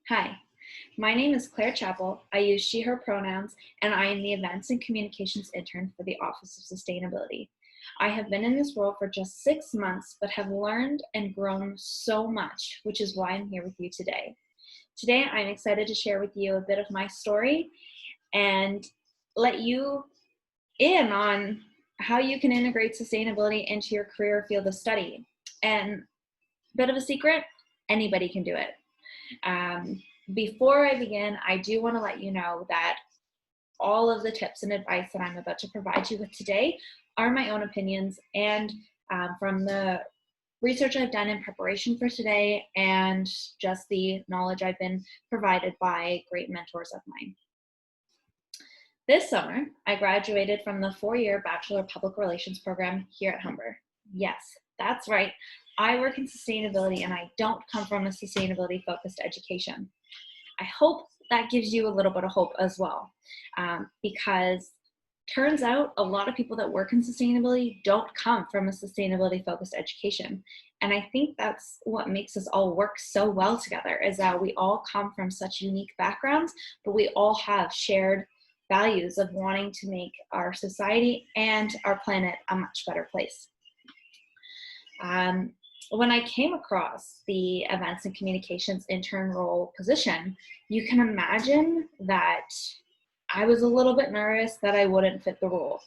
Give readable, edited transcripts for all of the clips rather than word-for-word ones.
Hi, my name is Claire Chappell. I use she, her pronouns, and I am the Events and Communications Intern for the Office of Sustainability. I have been in this role for just 6 months, but have learned and grown so much, which is why I'm here with you today. Today, I'm excited to share with you a bit of my story and let you in on how you can integrate sustainability into your career field of study. And a bit of a secret, anybody can do it. Before I begin, I do want to let you know that all of the tips and advice that I'm about to provide you with today are my own opinions and from the research I've done in preparation for today and just the knowledge I've been provided by great mentors of mine. This summer, I graduated from the 4-year Bachelor of Public Relations program here at Humber. Yes, that's right. I work in sustainability and I don't come from a sustainability-focused education. I hope that gives you a little bit of hope as well, because turns out a lot of people that work in sustainability don't come from a sustainability-focused education. And I think that's what makes us all work so well together, is that we all come from such unique backgrounds, but we all have shared values of wanting to make our society and our planet a much better place. When I came across the Events and Communications Intern role position, you can imagine that I was a little bit nervous that I wouldn't fit the role.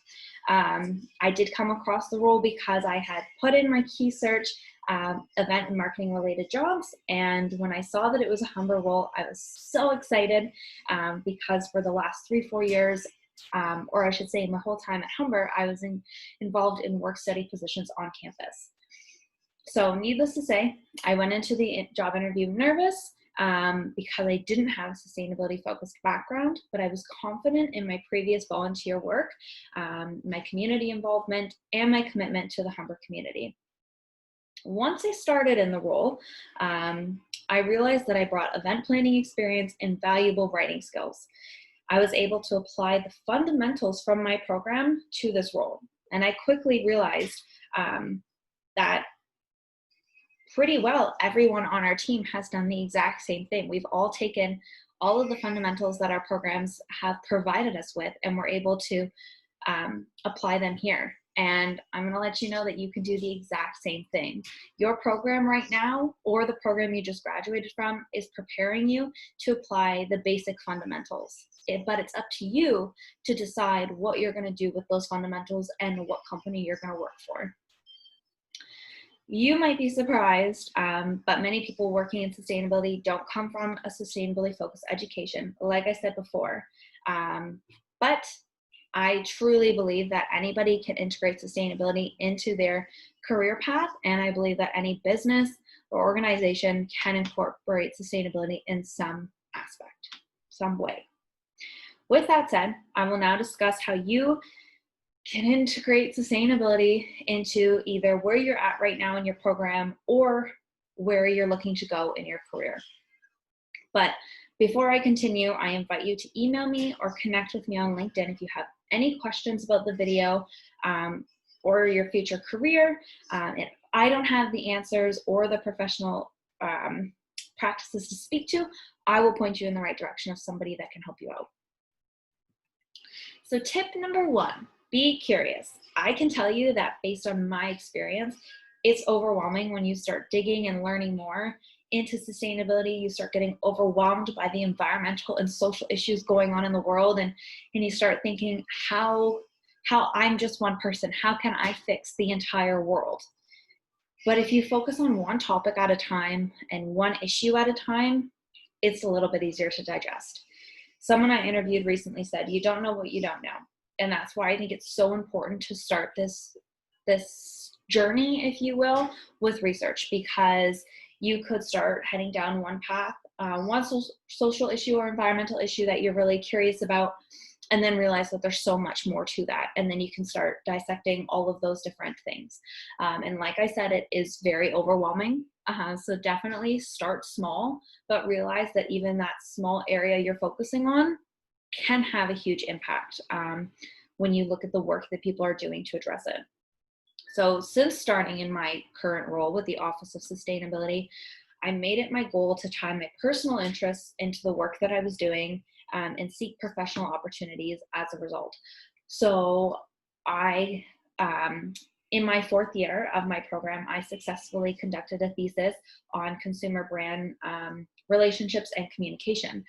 I did come across the role because I had put in my key search event and marketing related jobs, and when I saw that it was a Humber role, I was so excited because for the last 3-4 years, or I should say my whole time at Humber, I was involved in work study positions on campus. So needless to say, I went into the job interview nervous because I didn't have a sustainability focused background, but I was confident in my previous volunteer work, my community involvement, and my commitment to the Humber community. Once I started in the role, I realized that I brought event planning experience and valuable writing skills. I was able to apply the fundamentals from my program to this role. And I quickly realized that pretty well everyone on our team has done the exact same thing. We've all taken all of the fundamentals that our programs have provided us with, and we're able to apply them here. And I'm going to let you know that you can do the exact same thing. Your program right now, or the program you just graduated from, is preparing you to apply the basic fundamentals. But it's up to you to decide what you're going to do with those fundamentals and what company you're going to work for. You might be surprised, but many people working in sustainability don't come from a sustainability focused education, like I said before. But I truly believe that anybody can integrate sustainability into their career path, and I believe that any business or organization can incorporate sustainability in some aspect, some way. With that said, I will now discuss how you can integrate sustainability into either where you're at right now in your program or where you're looking to go in your career. But before I continue, I invite you to email me or connect with me on LinkedIn if you have any questions about the video or your future career. If I don't have the answers or the professional practices to speak to, I will point you in the right direction of somebody that can help you out. So tip number 1, be curious. I can tell you that based on my experience, it's overwhelming when you start digging and learning more into sustainability. You start getting overwhelmed by the environmental and social issues going on in the world, and you start thinking, how I'm just one person, how can I fix the entire world? But if you focus on one topic at a time and one issue at a time, it's a little bit easier to digest. Someone I interviewed recently said, you don't know what you don't know. And that's why I think it's so important to start this journey, if you will, with research, because you could start heading down one path, one social issue or environmental issue that you're really curious about, and then realize that there's so much more to that. And then you can start dissecting all of those different things. And like I said, it is very overwhelming. So definitely start small, but realize that even that small area you're focusing on can have a huge impact when you look at the work that people are doing to address it. So since starting in my current role with the Office of Sustainability, I made it my goal to tie my personal interests into the work that I was doing, and seek professional opportunities as a result. So I, in my 4th year of my program, I successfully conducted a thesis on consumer brand relationships and communication.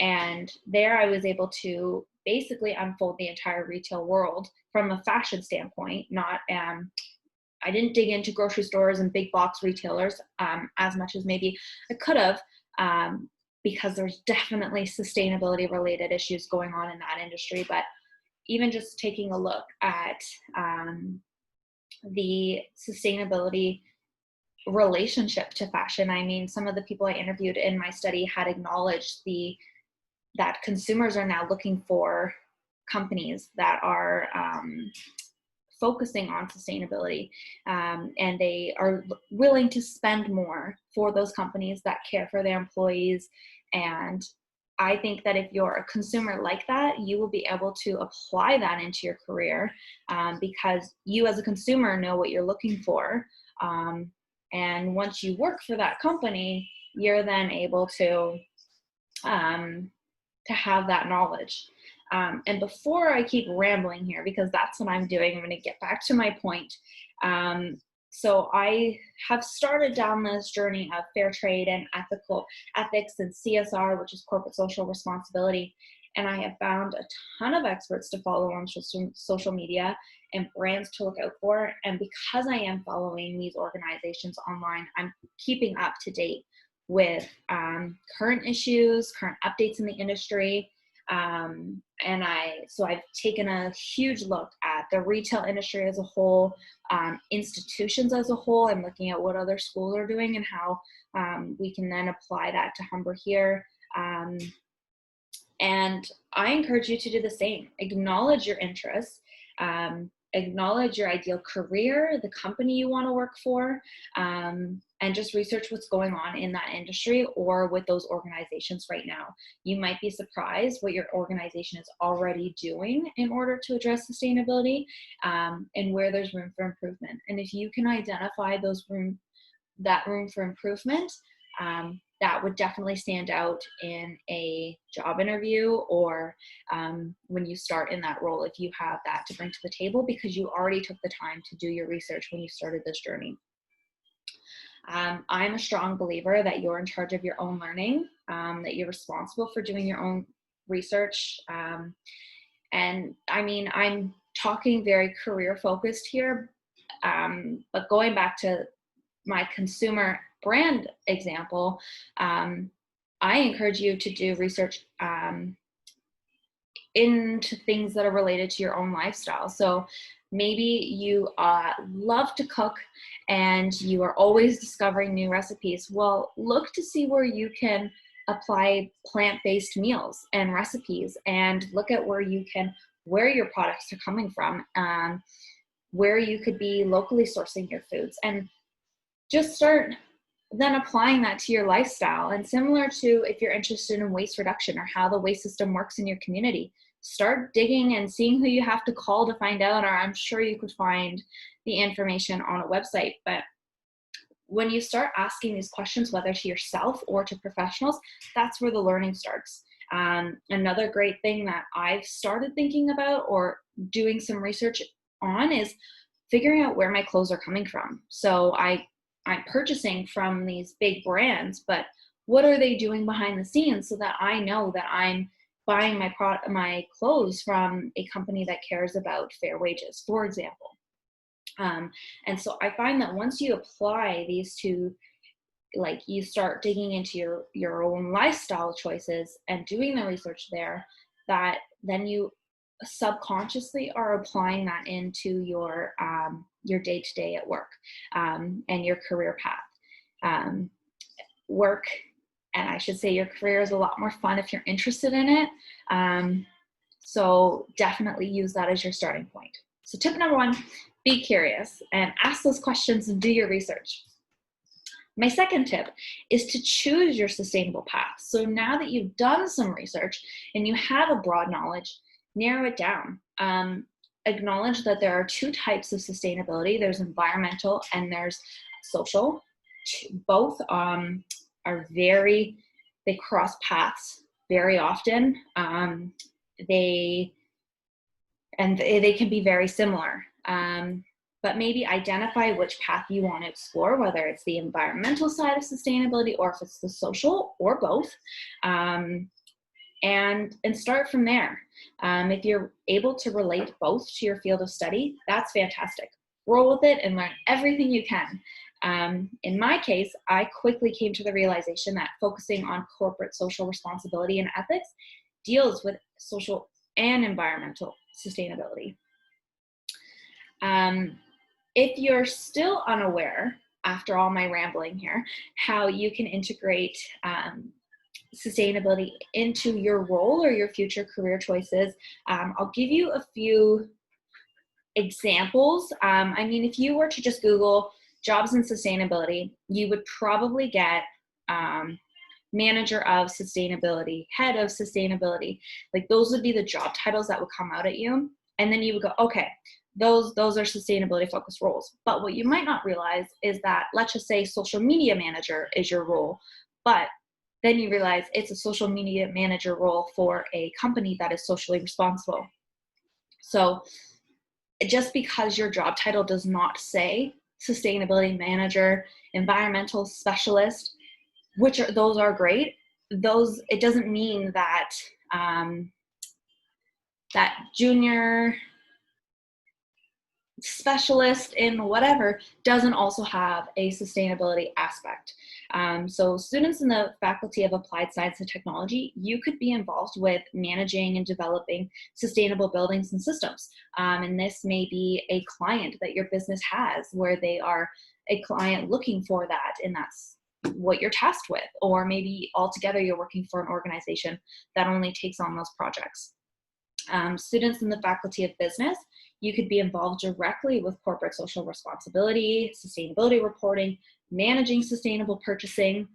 And there I was able to basically unfold the entire retail world from a fashion standpoint. Not I didn't dig into grocery stores and big box retailers as much as maybe I could have, because there's definitely sustainability related issues going on in that industry. But even just taking a look at the sustainability relationship to fashion, I mean, some of the people I interviewed in my study had acknowledged that consumers are now looking for companies that are focusing on sustainability, and they are willing to spend more for those companies that care for their employees. And I think that if you're a consumer like that, you will be able to apply that into your career, because you as a consumer know what you're looking for. And once you work for that company, you're then able to have that knowledge. And before I keep rambling here, because that's what I'm doing, I'm going to get back to my point. So I have started down this journey of fair trade and ethics and CSR, which is corporate social responsibility. And I have found a ton of experts to follow on social media and brands to look out for. And because I am following these organizations online, I'm keeping up to date with current issues, current updates in the industry. So I've taken a huge look at the retail industry as a whole, institutions as a whole. I'm looking at what other schools are doing and how we can then apply that to Humber here. And I encourage you to do the same. Acknowledge your interests, acknowledge your ideal career, the company you want to work for, and just research what's going on in that industry or with those organizations right now. You might be surprised what your organization is already doing in order to address sustainability, and where there's room for improvement. And if you can identify that room for improvement, that would definitely stand out in a job interview, or when you start in that role, if you have that to bring to the table because you already took the time to do your research when you started this journey. I'm a strong believer that you're in charge of your own learning, that you're responsible for doing your own research. And I mean, I'm talking very career focused here, but going back to my consumer brand example, I encourage you to do research into things that are related to your own lifestyle. So maybe you love to cook and you are always discovering new recipes. Well, look to see where you can apply plant-based meals and recipes, and look at where your products are coming from, where you could be locally sourcing your foods, and just start then applying that to your lifestyle. And similar to if you're interested in waste reduction or how the waste system works in your community, start digging and seeing who you have to call to find out, or I'm sure you could find the information on a website. But when you start asking these questions, whether to yourself or to professionals, that's where the learning starts. Another great thing that I've started thinking about or doing some research on is figuring out where my clothes are coming from. So I'm purchasing from these big brands, but what are they doing behind the scenes so that I know that I'm buying my clothes from a company that cares about fair wages, for example. And so I find that once you apply these two, like you start digging into your own lifestyle choices and doing the research there, that then you subconsciously are applying that into your day-to-day at work, and your career path. Work, and I should say your career, is a lot more fun if you're interested in it. So definitely use that as your starting point. So tip number 1, be curious and ask those questions and do your research. My second tip is to choose your sustainable path. So now that you've done some research and you have a broad knowledge, narrow it down. Acknowledge that there are 2 types of sustainability. There's environmental and there's social. both are they cross paths very often. They can be very similar. But maybe identify which path you want to explore, whether it's the environmental side of sustainability or if it's the social or both, and start from there. If you're able to relate both to your field of study, that's fantastic. Roll with it and learn everything you can. In my case, I quickly came to the realization that focusing on corporate social responsibility and ethics deals with social and environmental sustainability. If you're still unaware, after all my rambling here, how you can integrate sustainability into your role or your future career choices, I'll give you a few examples. I mean, if you were to just Google jobs in sustainability, you would probably get manager of sustainability, head of sustainability. Like those would be the job titles that would come out at you. And then you would go, okay, those are sustainability focused roles. But what you might not realize is that, let's just say social media manager is your role, but then you realize it's a social media manager role for a company that is socially responsible. So just because your job title does not say sustainability manager, environmental specialist, those are great, it doesn't mean that that junior specialist in whatever doesn't also have a sustainability aspect. So students in the Faculty of Applied Science and Technology, you could be involved with managing and developing sustainable buildings and systems. And this may be a client that your business has where they are a client looking for that, and that's what you're tasked with. Or maybe altogether you're working for an organization that only takes on those projects. Students in the Faculty of Business, you could be involved directly with corporate social responsibility, sustainability reporting, managing sustainable purchasing.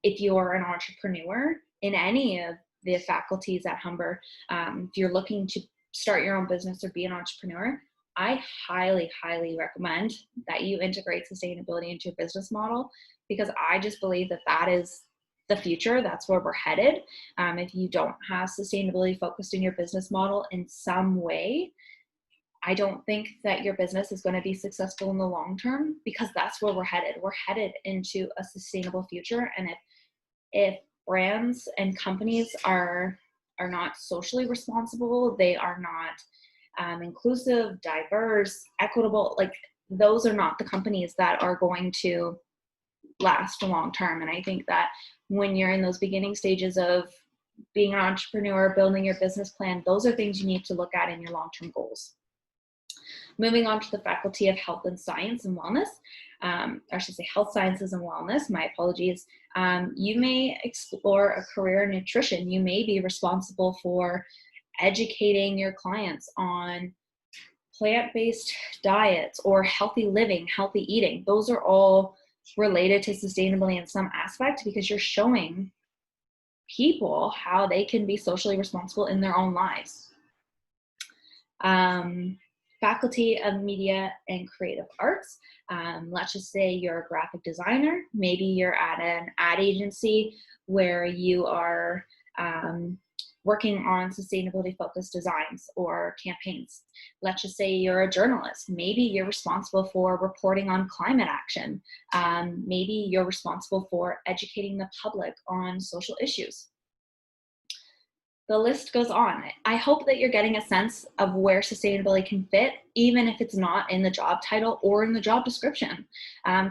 If you're an entrepreneur in any of the faculties at Humber, if you're looking to start your own business or be an entrepreneur, I highly, highly recommend that you integrate sustainability into your business model, because I just believe that that is the future. That's where we're headed. If you don't have sustainability focused in your business model in some way, I don't think that your business is going to be successful in the long term, because that's where we're headed. We're headed into a sustainable future. And if brands and companies are not socially responsible, they are not inclusive, diverse, equitable, like those are not the companies that are going to last long term. And I think that when you're in those beginning stages of being an entrepreneur, building your business plan, those are things you need to look at in your long-term goals. Moving on to the Faculty of Health and Science and Wellness, or I should say Health Sciences and Wellness, my apologies. You may explore a career in nutrition. You may be responsible for educating your clients on plant-based diets or healthy living, healthy eating. Those are all related to sustainability in some aspect, because you're showing people how they can be socially responsible in their own lives. Faculty of Media and Creative Arts. Let's just say you're a graphic designer. Maybe you're at an ad agency where you are working on sustainability focused designs or campaigns. Let's just say you're a journalist. Maybe you're responsible for reporting on climate action. Maybe you're responsible for educating the public on social issues. The list goes on. I hope that you're getting a sense of where sustainability can fit, even if it's not in the job title or in the job description.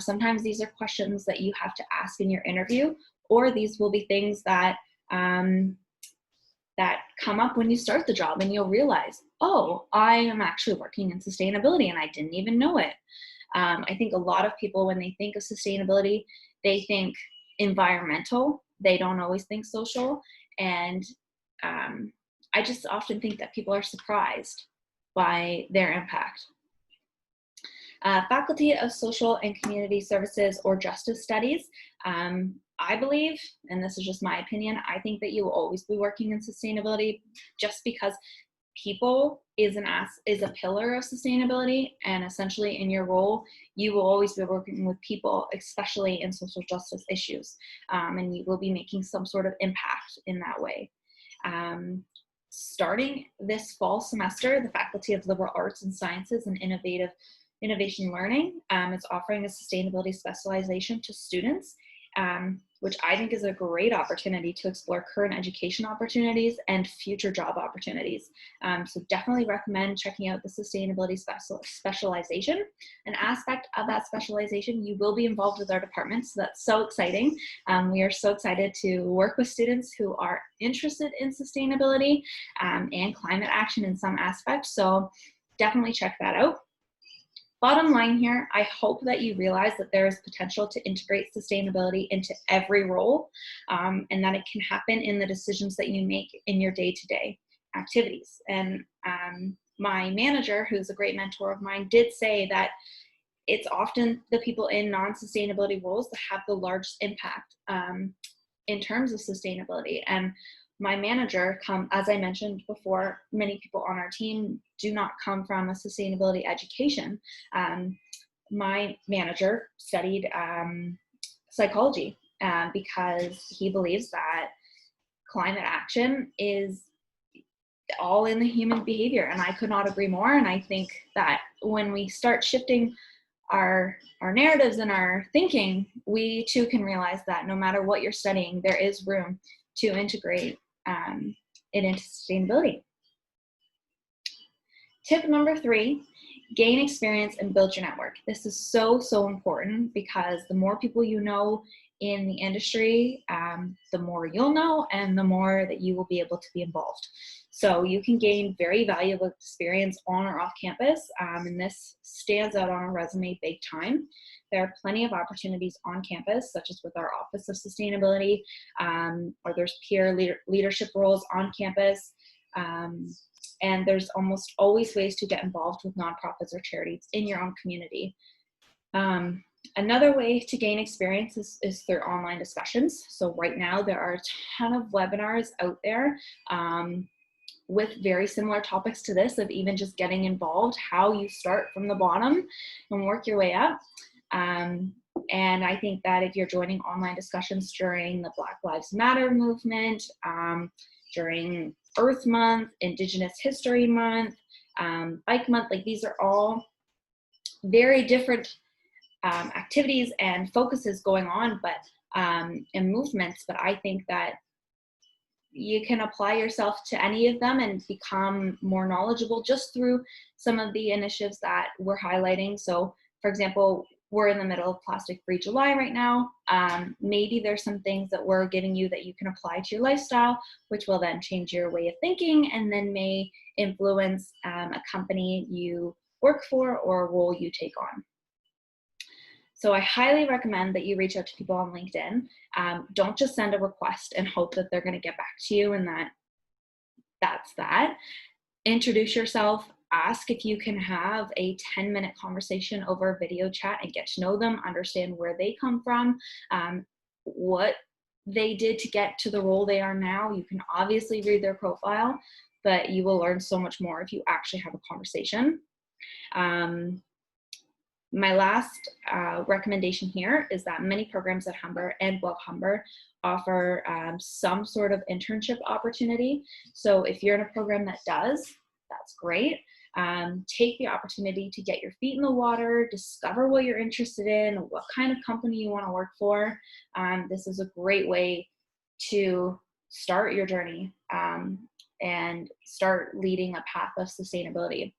Sometimes these are questions that you have to ask in your interview, or these will be things that that come up when you start the job, and you'll realize, oh, I am actually working in sustainability and I didn't even know it. I think a lot of people, when they think of sustainability, they think environmental. They don't always think social. And I just often think that people are surprised by their impact. Faculty of Social and Community Services or Justice Studies. I believe, and this is just my opinion, I think that you will always be working in sustainability, just because people is a pillar of sustainability, and essentially in your role, you will always be working with people, especially in social justice issues, and you will be making some sort of impact in that way. Starting this fall semester, the Faculty of Liberal Arts and Sciences and Innovation Learning is offering a sustainability specialization to students, which I think is a great opportunity to explore current education opportunities and future job opportunities. So definitely recommend checking out the sustainability specialization. An aspect of that specialization, you will be involved with our department, so that's so exciting. We are so excited to work with students who are interested in sustainability and climate action in some aspects, so definitely check that out. Bottom line here, I hope that you realize that there is potential to integrate sustainability into every role, and that it can happen in the decisions that you make in your day-to-day activities. And my manager, who's a great mentor of mine, did say that it's often the people in non-sustainability roles that have the largest impact in terms of sustainability. And my manager, as I mentioned before, many people on our team do not come from a sustainability education. My manager studied psychology because he believes that climate action is all in the human behavior, and I could not agree more. And I think that when we start shifting our narratives and our thinking, we too can realize that no matter what you're studying, there is room to integrate it into sustainability. Tip number 3, gain experience and build your network. This is so important, because the more people you know in the industry, the more you'll know and the more that you will be able to be involved. So you can gain very valuable experience on or off campus, and this stands out on a resume big time. There are plenty of opportunities on campus, such as with our Office of Sustainability, or there's peer leadership roles on campus, and there's almost always ways to get involved with nonprofits or charities in your own community. Another way to gain experience is through online discussions. So right now there are a ton of webinars out there with very similar topics to this, of even just getting involved, how you start from the bottom and work your way up. And I think that if you're joining online discussions during the Black Lives Matter movement, during Earth Month, Indigenous History Month, Bike Month, like these are all very different activities and focuses going on, but and movements, but I think that you can apply yourself to any of them and become more knowledgeable just through some of the initiatives that we're highlighting. So for example, we're in the middle of Plastic Free July right now. Maybe there's some things that we're giving you that you can apply to your lifestyle, which will then change your way of thinking and then may influence a company you work for or a role you take on. So I highly recommend that you reach out to people on LinkedIn. Don't just send a request and hope that they're going to get back to you and that's that. Introduce yourself. Ask if you can have a 10-minute conversation over video chat and get to know them, understand where they come from, what they did to get to the role they are now. You can obviously read their profile, but you will learn so much more if you actually have a conversation. My last recommendation here is that many programs at Humber and Bois Humber offer some sort of internship opportunity. So if you're in a program that does, that's great. Take the opportunity to get your feet in the water, discover what you're interested in, what kind of company you want to work for. This is a great way to start your journey and start leading a path of sustainability.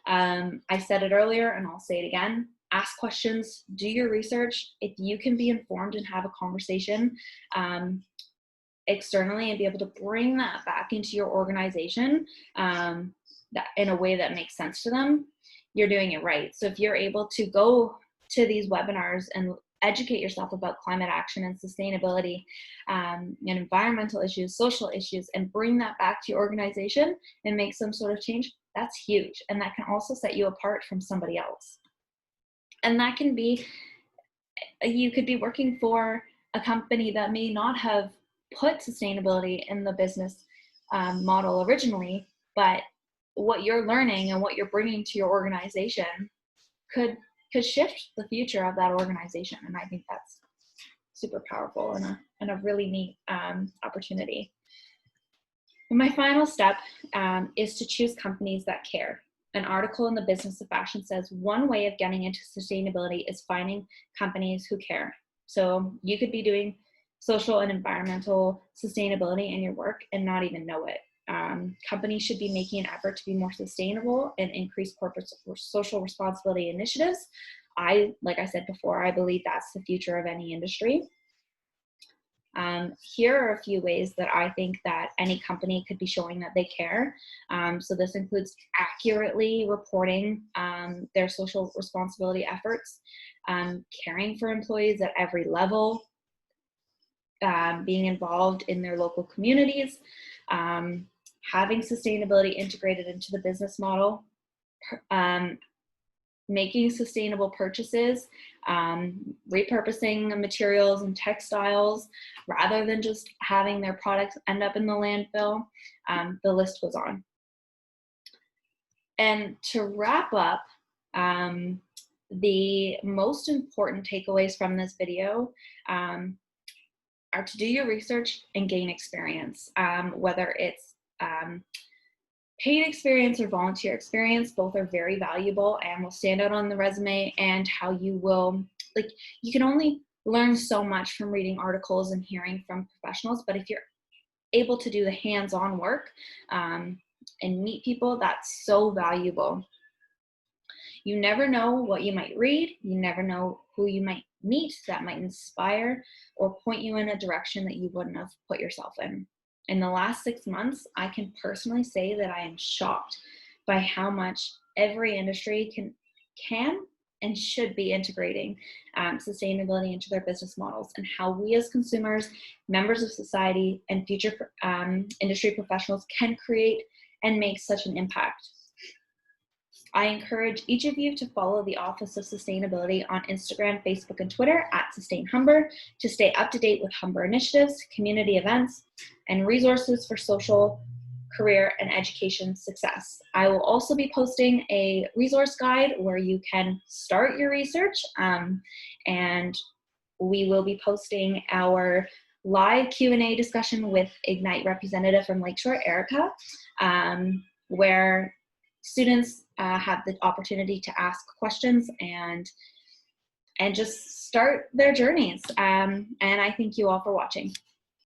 I said it earlier and I'll say it again, ask questions, do your research. If you can be informed and have a conversation externally and be able to bring that back into your organization that in a way that makes sense to them, you're doing it right. So if you're able to go to these webinars and educate yourself about climate action and sustainability and environmental issues, social issues, and bring that back to your organization and make some sort of change, that's huge. And that can also set you apart from somebody else. And that can be, you could be working for a company that may not have put sustainability in the business model originally, but what you're learning and what you're bringing to your organization could shift the future of that organization. And I think that's super powerful and a really neat opportunity. And my final step is to choose companies that care. An article in the Business of Fashion says one way of getting into sustainability is finding companies who care. So you could be doing social and environmental sustainability in your work and not even know it. Companies should be making an effort to be more sustainable and increase corporate social responsibility initiatives. Like I said before, I believe that's the future of any industry. Here are a few ways that I think that any company could be showing that they care. So this includes accurately reporting their social responsibility efforts, caring for employees at every level, being involved in their local communities, having sustainability integrated into the business model, making sustainable purchases, repurposing materials and textiles rather than just having their products end up in the landfill. The list goes on. And to wrap up, the most important takeaways from this video are to do your research and gain experience, whether it's paid experience or volunteer experience. Both are very valuable and will stand out on the resume, and how you will, you can only learn so much from reading articles and hearing from professionals, but if you're able to do the hands-on work and meet people, that's so valuable. You never know what you might read. You never know who you might meet that might inspire or point you in a direction that you wouldn't have put yourself in. In the last 6 months, I can personally say that I am shocked by how much every industry can and should be integrating sustainability into their business models, and how we as consumers, members of society, and future industry professionals can create and make such an impact. I encourage each of you to follow the Office of Sustainability on Instagram, Facebook, and Twitter @SustainHumber to stay up to date with Humber initiatives, community events, and resources for social, career, and education success. I will also be posting a resource guide where you can start your research, and we will be posting our live Q&A discussion with Ignite representative from Lakeshore, Erica, where students have the opportunity to ask questions and just start their journeys. And I thank you all for watching.